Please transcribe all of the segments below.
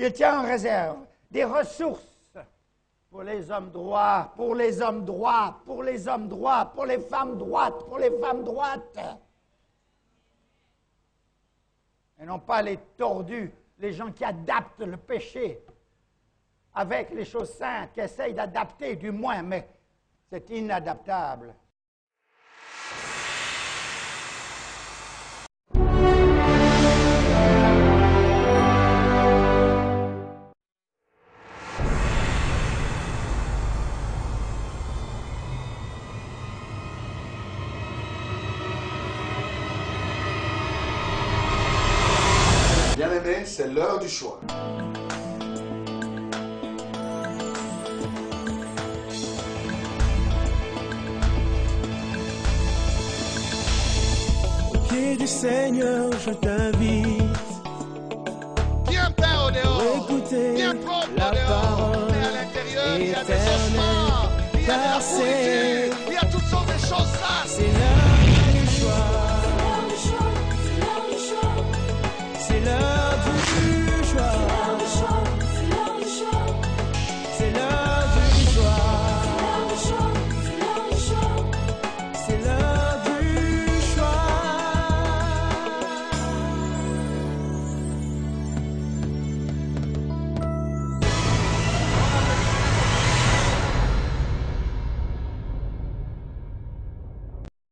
Il tient en réserve des ressources pour les hommes droits, pour les hommes droits, pour les hommes droits, pour les femmes droites, pour les femmes droites. Et non pas les tordus, les gens qui adaptent le péché avec les choses saintes, qui essayent d'adapter du moins, mais c'est inadaptable. Bien-aimés, c'est l'heure du choix. Au pied du Seigneur, je t'invite. Bien peint au dehors, Écoutez bien propre la au dehors, parole mais à l'intérieur, il y a des éternelle, ossements, il y a de la car c'est- pourriture, il y a toutes sortes de choses sales. C'est l'heure du choix. C'est l'heure du choix. C'est l'heure du choix. C'est l'heure du choix.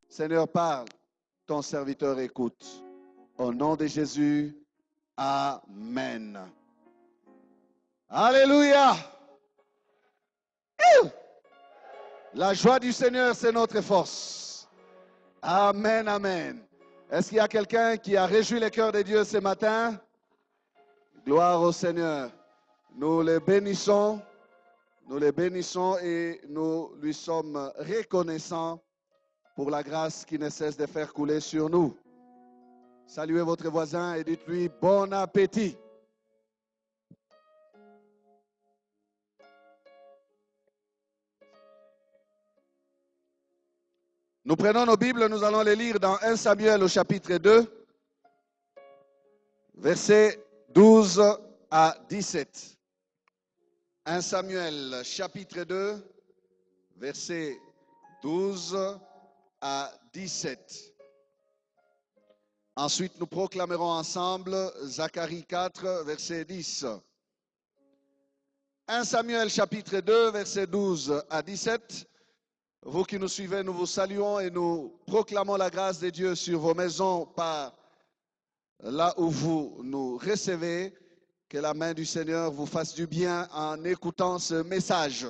Seigneur, parle, ton serviteur écoute. Au nom de Jésus, Amen. Alléluia. La joie du Seigneur, c'est notre force. Amen, amen. Est-ce qu'il y a quelqu'un qui a réjoui le cœur de Dieu ce matin? Gloire au Seigneur. Nous le bénissons et nous lui sommes reconnaissants pour la grâce qui ne cesse de faire couler sur nous. Saluez votre voisin et dites-lui bon appétit. Nous prenons nos Bibles, nous allons les lire dans 1 Samuel au chapitre 2, versets 12 à 17. 1 Samuel chapitre 2, versets 12 à 17. Ensuite, nous proclamerons ensemble Zacharie 4, verset 10. 1 Samuel chapitre 2, verset 12 à 17. Vous qui nous suivez, nous vous saluons et nous proclamons la grâce de Dieu sur vos maisons par là où vous nous recevez. Que la main du Seigneur vous fasse du bien en écoutant ce message.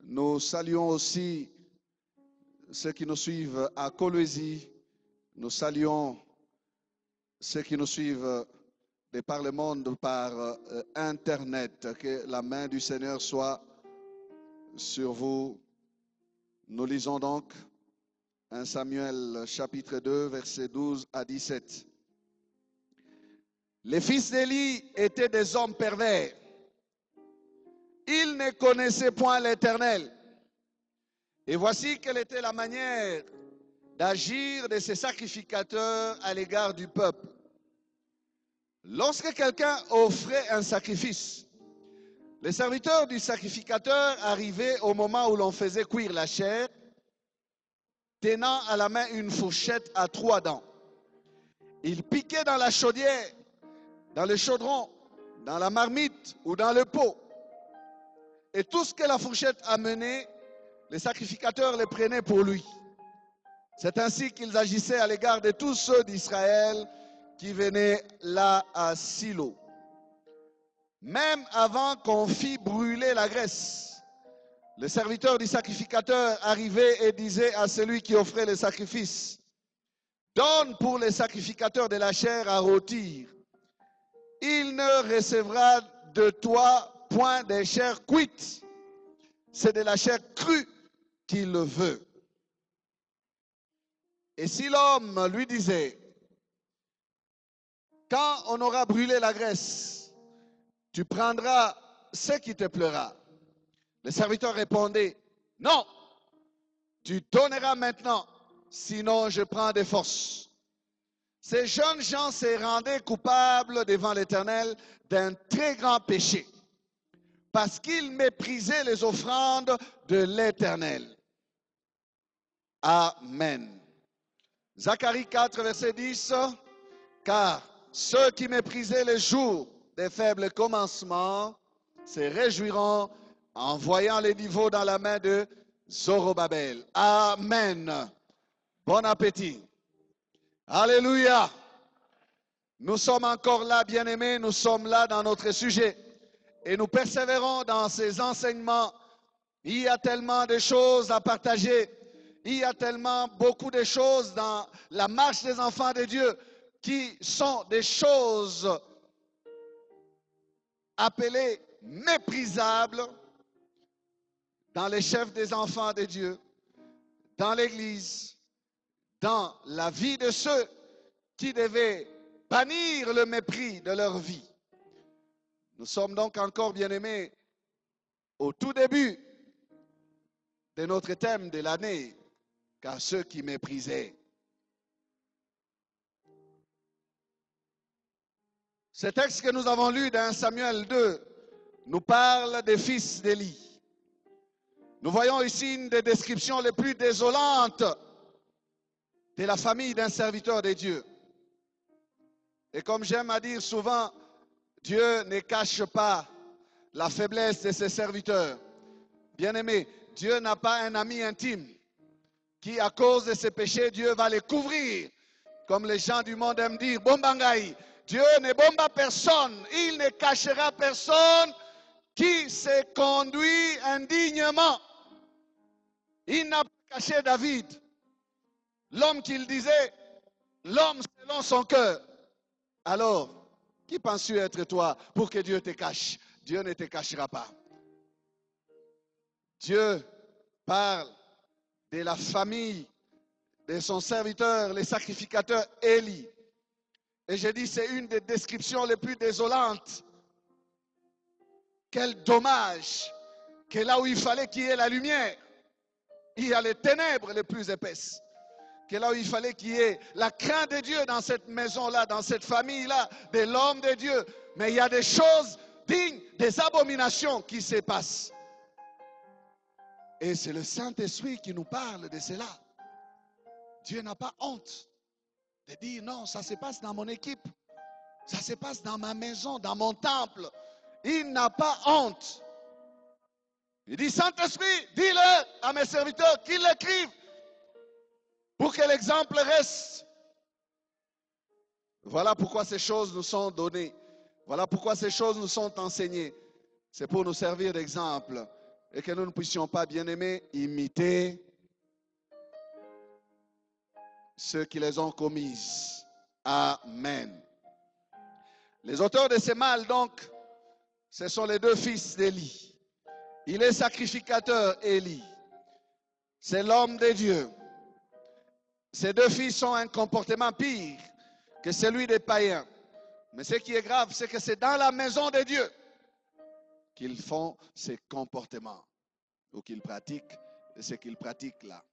Nous saluons aussi ceux qui nous suivent à Colosie. Nous saluons ceux qui nous suivent de par le monde, par Internet. Que la main du Seigneur soit sur vous. Nous lisons donc 1 Samuel chapitre 2, versets 12 à 17. Les fils d'Élie étaient des hommes pervers. Ils ne connaissaient point l'Éternel. Et voici quelle était la manière d'agir de ces sacrificateurs à l'égard du peuple. Lorsque quelqu'un offrait un sacrifice, les serviteurs du sacrificateur arrivaient au moment où l'on faisait cuire la chair, tenant à la main une fourchette à 3 dents. Ils piquaient dans la chaudière, dans le chaudron, dans la marmite ou dans le pot. Et tout ce que la fourchette amenait, les sacrificateurs les prenaient pour lui. C'est ainsi qu'ils agissaient à l'égard de tous ceux d'Israël qui venaient là à Silo. Même avant qu'on fît brûler la graisse, le serviteur du sacrificateur arrivait et disait à celui qui offrait le sacrifice, « Donne pour les sacrificateurs de la chair à rôtir. Il ne recevra de toi point de chair cuite. C'est de la chair crue qu'il le veut. » Et si l'homme lui disait, « Quand on aura brûlé la graisse, tu prendras ce qui te plaira. » Le serviteur répondait, « Non, tu donneras maintenant, sinon je prends des forces. » ces jeunes gens se rendaient coupables devant l'Éternel d'un très grand péché, parce qu'ils méprisaient les offrandes de l'Éternel. Amen. Zacharie 4, verset 10. Car ceux qui méprisaient les jours des faibles commencements se réjouiront en voyant les niveaux dans la main de Zorobabel. Amen. Bon appétit. Alléluia. Nous sommes encore là, bien-aimés, nous sommes là dans notre sujet. Et nous persévérons dans ces enseignements. Il y a tellement de choses à partager. Il y a tellement beaucoup de choses dans la marche des enfants de Dieu qui sont des choses appelées méprisables dans les chefs des enfants de Dieu, dans l'Église, dans la vie de ceux qui devaient bannir le mépris de leur vie. Nous sommes donc encore, bien-aimés, au tout début de notre thème de l'année, car ceux qui méprisaient. Ce texte que nous avons lu dans Samuel 2 nous parle des fils d'Élie. Nous voyons ici une des descriptions les plus désolantes de la famille d'un serviteur de Dieu. Et comme j'aime à dire souvent, Dieu ne cache pas la faiblesse de ses serviteurs. Bien-aimé, Dieu n'a pas un ami intime qui, à cause de ses péchés, Dieu va les couvrir. Comme les gens du monde aiment dire, bombangaï. Dieu ne bomba personne. Il ne cachera personne qui se conduit indignement. Il n'a pas caché David, l'homme qu'il disait, l'homme selon son cœur. Alors, qui penses-tu être toi pour que Dieu te cache? Dieu ne te cachera pas. Dieu parle de la famille de son serviteur, les sacrificateurs Élie. Et je dis, c'est une des descriptions les plus désolantes. Quel dommage que là où il fallait qu'il y ait la lumière, il y a les ténèbres les plus épaisses. Que là où il fallait qu'il y ait la crainte de Dieu dans cette maison-là, dans cette famille-là, de l'homme de Dieu. Mais il y a des choses dignes, des abominations qui se passent. Et c'est le Saint-Esprit qui nous parle de cela. Dieu n'a pas honte de dire non, ça se passe dans mon équipe, ça se passe dans ma maison, dans mon temple. Il n'a pas honte. Il dit, Saint-Esprit, dis-le à mes serviteurs qu'ils l'écrivent pour que l'exemple reste. Voilà pourquoi ces choses nous sont données. Voilà pourquoi ces choses nous sont enseignées. C'est pour nous servir d'exemple et que nous ne puissions pas, bien-aimés, imiter ceux qui les ont commises. Amen. Les auteurs de ces mal, donc, ce sont les deux fils d'Élie. Il est sacrificateur, Élie. C'est l'homme de Dieu. Ces deux fils ont un comportement pire que celui des païens. Mais ce qui est grave, c'est que c'est dans la maison de Dieu qu'ils font ces comportements ou qu'ils pratiquent ce qu'ils pratiquent là.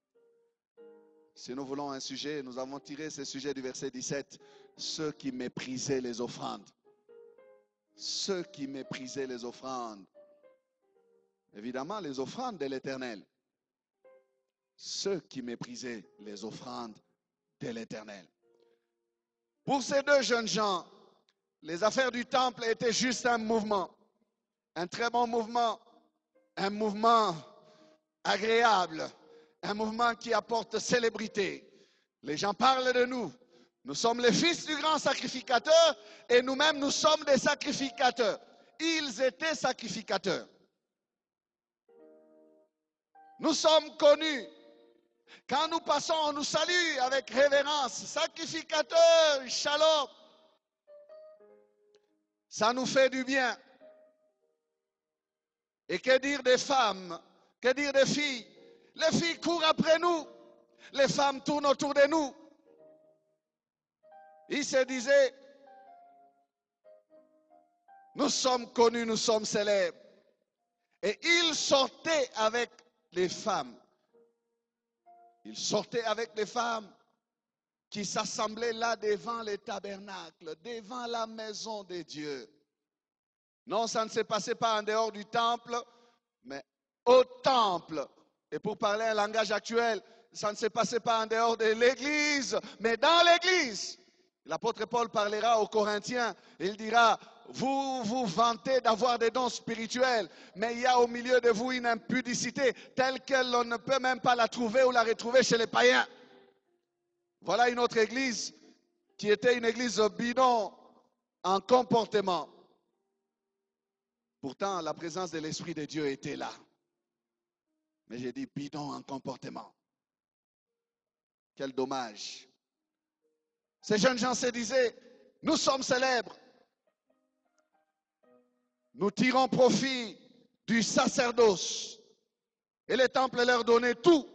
Si nous voulons un sujet, nous avons tiré ce sujet du verset 17. Ceux qui méprisaient les offrandes. Ceux qui méprisaient les offrandes. Évidemment, les offrandes de l'Éternel. Ceux qui méprisaient les offrandes de l'Éternel. Pour ces deux jeunes gens, les affaires du temple étaient juste un mouvement. Un très bon mouvement. Un mouvement agréable. Un mouvement qui apporte célébrité. Les gens parlent de nous. Nous sommes les fils du grand sacrificateur et nous-mêmes, nous sommes des sacrificateurs. Ils étaient sacrificateurs. Nous sommes connus. Quand nous passons, on nous salue avec révérence. Sacrificateur, shalom. Ça nous fait du bien. Et que dire des femmes? Que dire des filles? Les filles courent après nous. Les femmes tournent autour de nous. Ils se disaient, nous sommes connus, nous sommes célèbres. Et ils sortaient avec les femmes. Ils sortaient avec les femmes. qui s'assemblaient là devant les tabernacles, devant la maison de Dieu. Non, ça ne s'est passé pas en dehors du temple, mais au temple. Et pour parler un langage actuel, ça ne s'est passé pas en dehors de l'église, mais dans l'église. L'apôtre Paul parlera aux Corinthiens, il dira, vous vous vantez d'avoir des dons spirituels, mais il y a au milieu de vous une impudicité telle qu'on ne peut même pas la trouver ou la retrouver chez les païens. Voilà une autre église qui était une église bidon en comportement. Pourtant, la présence de l'Esprit de Dieu était là. Mais j'ai dit bidon en comportement. Quel dommage. Ces jeunes gens se disaient, nous sommes célèbres. Nous tirons profit du sacerdoce. Et les temples leur donnaient tout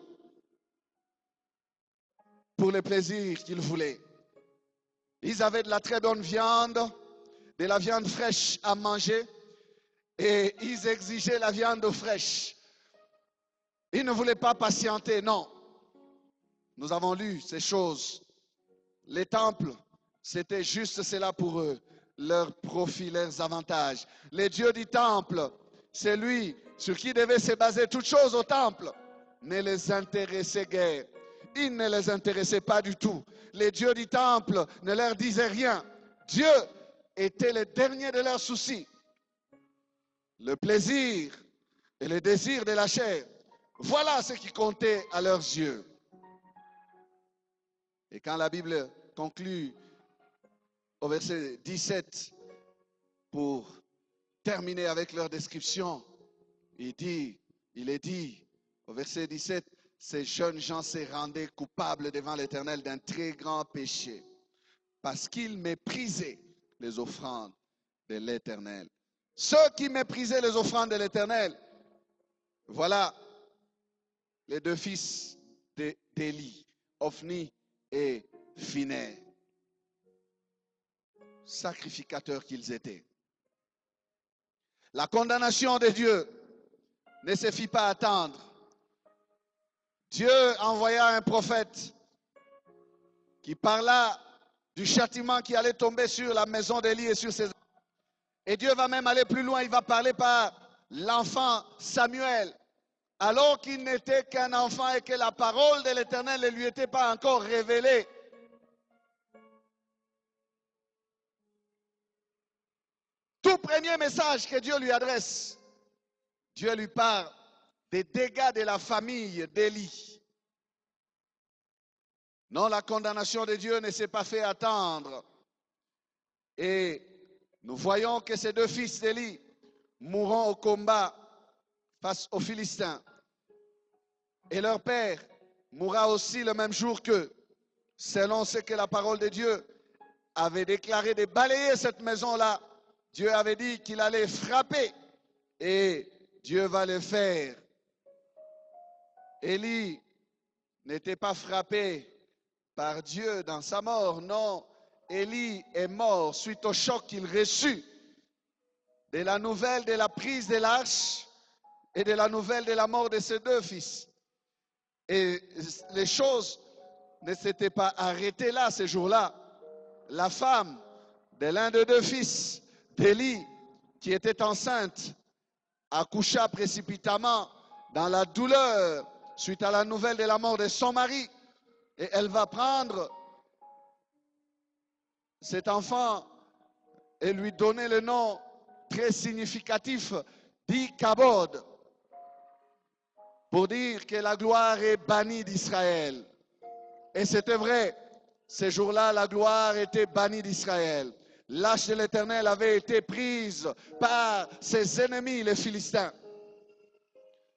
pour les plaisirs qu'ils voulaient. Ils avaient de la très bonne viande, de la viande fraîche à manger, et ils exigeaient la viande fraîche. Ils ne voulaient pas patienter, non. Nous avons lu ces choses. Les temples, c'était juste cela pour eux, leurs profits, leurs avantages. Les dieux du temple, c'est lui sur qui devait se baser toute chose au temple, ne les intéressait guère. Il ne les intéressait pas du tout. Les dieux du temple ne leur disaient rien. Dieu était le dernier de leurs soucis. Le plaisir et le désir de la chair, voilà ce qui comptait à leurs yeux. Et quand la Bible conclut au verset 17, pour terminer avec leur description, il est dit au verset 17, ces jeunes gens se rendaient coupables devant l'Éternel d'un très grand péché, parce qu'ils méprisaient les offrandes de l'Éternel. Ceux qui méprisaient les offrandes de l'Éternel, voilà les deux fils d'Élie, Ophni et Phinées, sacrificateurs qu'ils étaient. La condamnation de Dieu ne se fit pas attendre. Dieu envoya un prophète qui parla du châtiment qui allait tomber sur la maison d'Élie et sur ses enfants. Et Dieu va même aller plus loin, il va parler par l'enfant Samuel, alors qu'il n'était qu'un enfant et que la parole de l'Éternel ne lui était pas encore révélée. Tout premier message que Dieu lui adresse, Dieu lui parle des dégâts de la famille d'Élie. Non, la condamnation de Dieu ne s'est pas fait attendre. Et nous voyons que ces deux fils d'Élie mourront au combat face aux Philistins. Et leur père mourra aussi le même jour qu'eux, selon ce que la parole de Dieu avait déclaré de balayer cette maison-là. Dieu avait dit qu'il allait frapper et Dieu va le faire. Élie n'était pas frappé par Dieu dans sa mort, non. Élie est mort suite au choc qu'il reçut de la nouvelle de la prise de l'arche et de la nouvelle de la mort de ses deux fils. Et les choses ne s'étaient pas arrêtées là, ce jour-là. La femme de l'un des deux fils d'Élie, qui était enceinte, accoucha précipitamment dans la douleur suite à la nouvelle de la mort de son mari. Et elle va prendre cet enfant et lui donner le nom très significatif d'Ichabod, pour dire que la gloire est bannie d'Israël. Et c'était vrai, ces jours-là, la gloire était bannie d'Israël. L'arche de l'Éternel avait été prise par ses ennemis, les Philistins.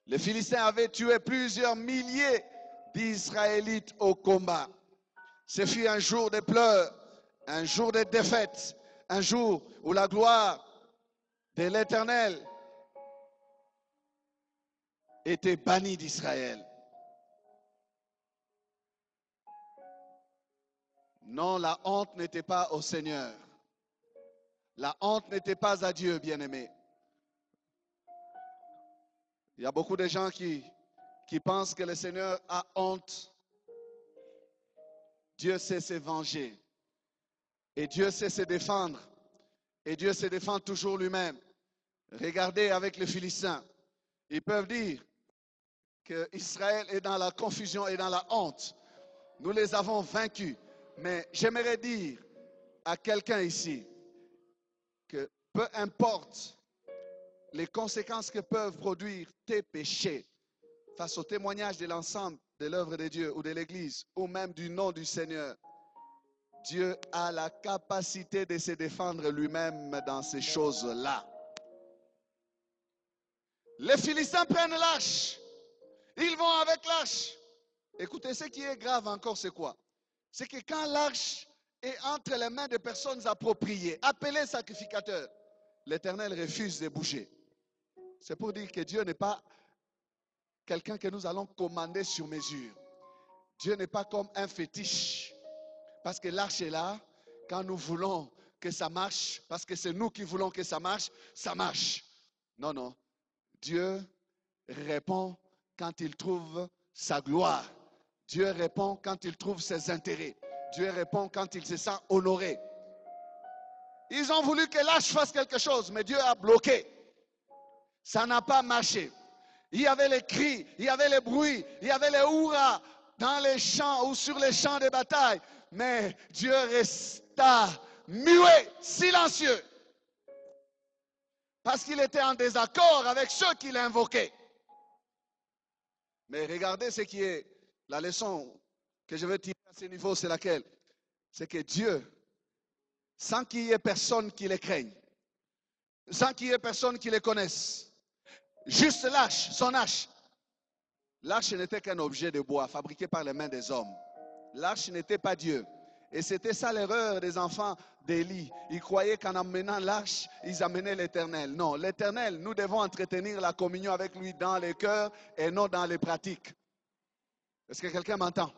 Les Philistins avaient tué plusieurs milliers d'Israélites au combat. Ce fut un jour de pleurs, un jour de défaite, un jour où la gloire de l'Éternel était bannie d'Israël. Non, la honte n'était pas au Seigneur. La honte n'était pas à Dieu, bien-aimé. Il y a beaucoup de gens qui pensent que le Seigneur a honte Dieu sait se venger. Et Dieu sait se défendre. Et Dieu se défend toujours lui-même. Regardez avec les Philistins. Ils peuvent dire qu'Israël est dans la confusion et dans la honte. Nous les avons vaincus. Mais j'aimerais dire à quelqu'un ici que peu importe les conséquences que peuvent produire tes péchés face au témoignage de l'ensemble de l'œuvre de Dieu ou de l'Église ou même du nom du Seigneur, Dieu a la capacité de se défendre lui-même dans ces choses-là. Les Philistins prennent l'arche. Ils vont avec l'arche. Écoutez, ce qui est grave encore, c'est quoi? C'est que quand l'arche est entre les mains de personnes appropriées, appelées sacrificateurs, l'Éternel refuse de bouger. C'est pour dire que Dieu n'est pas quelqu'un que nous allons commander sur mesure. Dieu n'est pas comme un fétiche. Parce que l'arche est là, quand nous voulons que ça marche, parce que c'est nous qui voulons que ça marche, ça marche. Non, non. Dieu répond quand il trouve sa gloire. Dieu répond quand il trouve ses intérêts. Dieu répond quand il se sent honoré. Ils ont voulu que l'arche fasse quelque chose, mais Dieu a bloqué. Ça n'a pas marché. Il y avait les cris, il y avait les bruits, il y avait les hurrahs dans les champs ou sur les champs de bataille. Mais Dieu resta muet, silencieux. Parce qu'il était en désaccord avec ceux qui l'invoquaient. Mais regardez ce qui est la leçon que je veux tirer à ce niveau, c'est laquelle? C'est que Dieu, sans qu'il y ait personne qui les craigne, sans qu'il y ait personne qui les connaisse, juste l'arche, son arche. L'arche n'était qu'un objet de bois fabriqué par les mains des hommes. L'arche n'était pas Dieu. Et c'était ça l'erreur des enfants d'Élie. Ils croyaient qu'en amenant l'arche, ils amenaient l'Éternel. Non, l'Éternel, nous devons entretenir la communion avec lui dans les cœurs et non dans les pratiques. Est-ce que quelqu'un m'entend?